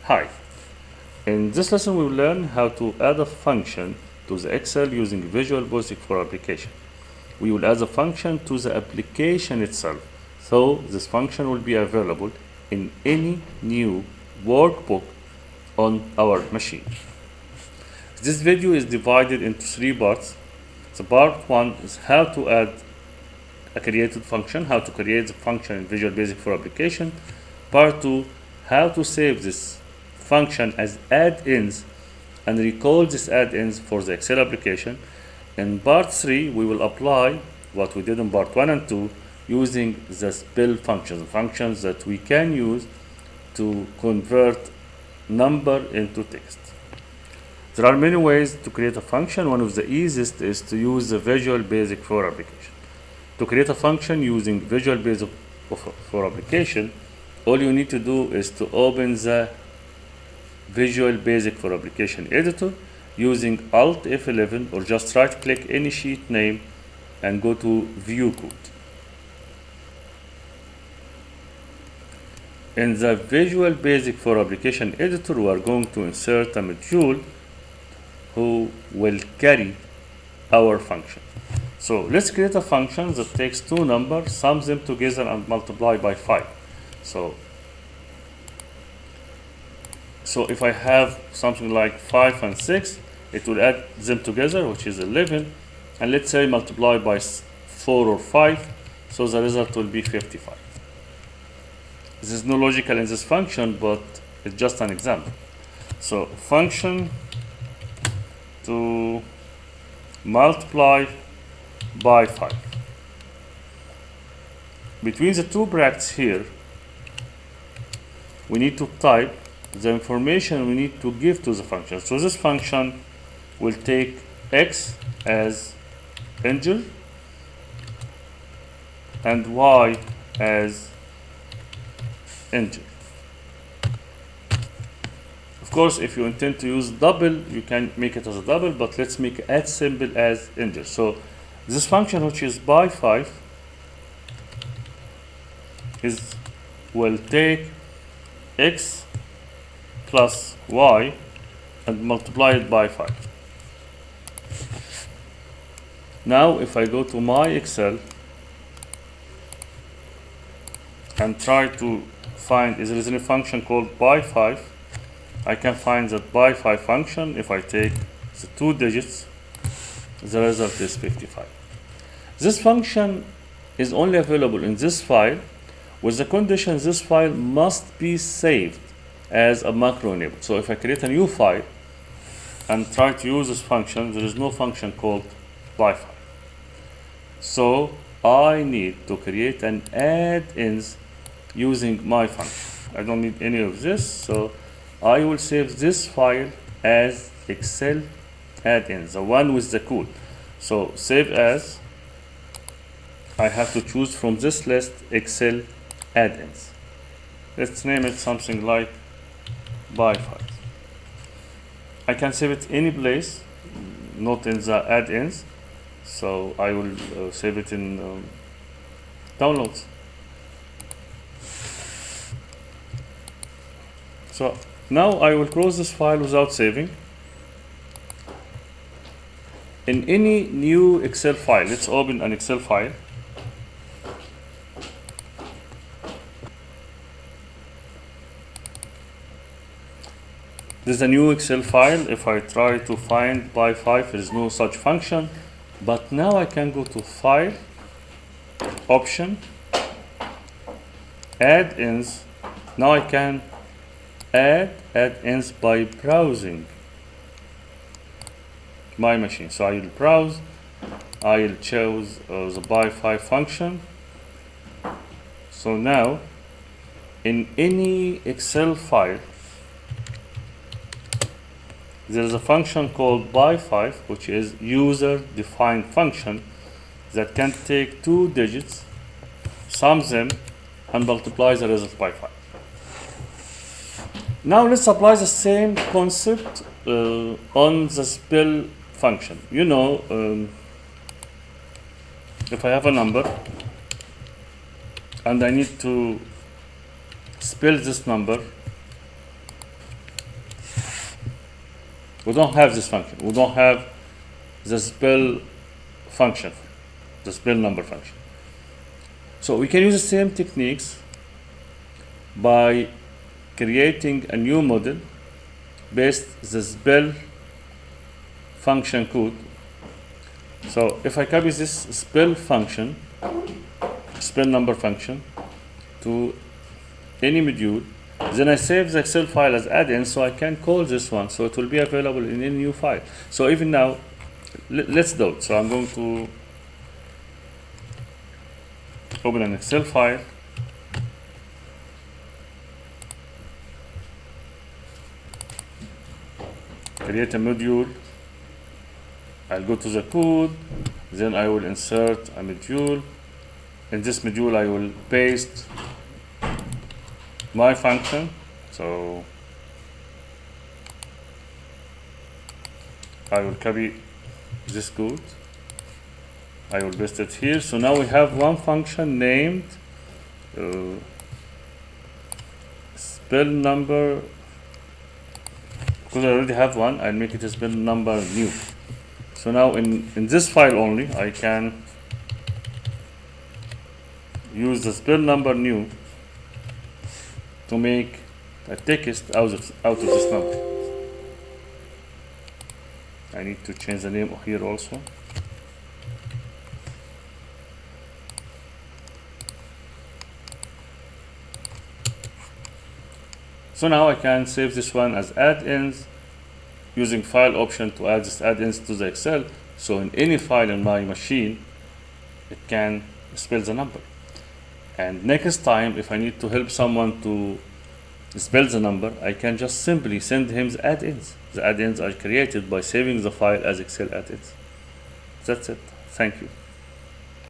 Hi, in this lesson we will learn how to add a function to the Excel using Visual Basic for application. We will add the function to the application itself, so this function will be available in any new workbook on our machine. This video is divided into three parts. The part 1 is how to add a created function, how to create the function in Visual Basic for application. Part 2, how to save this function as add-ins and recall these add-ins for the Excel application. In part 3, we will apply what we did in part 1 and 2 using the spell functions that we can use to convert number into text. There are many ways to create a function. One of the easiest is to use the Visual Basic for application. To create a function using Visual Basic for application, all you need to do is to open the Visual Basic for application editor using Alt F11 or just right click any sheet name and go to View Code. In the Visual Basic for application editor, we are going to insert a module who will carry our function. So let's create a function that takes two numbers, sums them together and multiply by 5. So if I have something like 5 and 6, it will add them together, which is 11, and let's say multiply by 4 or 5, so the result will be 55. This is no logical in this function, but it's just an example. So function to multiply by 5. Between the two brackets here, we need to type the information we need to give to the function. So this function will take x as integer and y as integer. Of course, if you intend to use double, you can make it as a double, but let's make it as simple as integer. So this function, which is by 5, will take x plus y and multiply it by 5. Now if I go to my Excel and try to find if there is any function called by 5, I can find that by 5 function. If I take the 2 digits, the result is 55. This function is only available in this file with the condition this file must be saved as a macro enabled. So if I create a new file and try to use this function, there is no function called by 5. So I need to create an add-ins using my function. I don't need any of this, so I will save this file as Excel add-ins, the one with the code. So save as, I have to choose from this list Excel add-ins. Let's name it something like by 5. I can save it any place, not in the add-ins. So I will save it in downloads. So now I will close this file without saving. In any new Excel file, let's open an Excel file. This is a new Excel file. If I try to find by 5, there is no such function. But now I can go to File, Option, Add-ins. Now I can add add-ins by browsing my machine. So I will browse. I will choose the by 5 function. So now, in any Excel file, there is a function called by 5, which is user-defined function that can take 2 digits, sum them, and multiply the result by 5. Now let's apply the same concept on the spell function. You know, if I have a number and I need to spell this number, We don't have this function. We don't have the spell function, the spell number function. So we can use the same techniques by creating a new model based the spell function code. So if I copy this spell function, spell number function, to any module, then I save the Excel file as add-in, so I can call this one, so it will be available in any new file. So even now, let's do it. So I'm going to open an Excel file, create a module. I'll go to the code, then I will insert a module. In this module, I will paste my function. So I will copy this code. I will paste it here. So now we have one function named spell number. Because I already have one, I'll make it a spell number new. So now in this file only, I can use the spell number new to make a text out of this number. I need to change the name here also. So now I can save this one as add-ins using file option to add this add-ins to the Excel. So in any file in my machine, it can spell the number. And next time, if I need to help someone to spell the number, I can just simply send him the add-ins. The add-ins are created by saving the file as Excel add-ins. That's it. Thank you.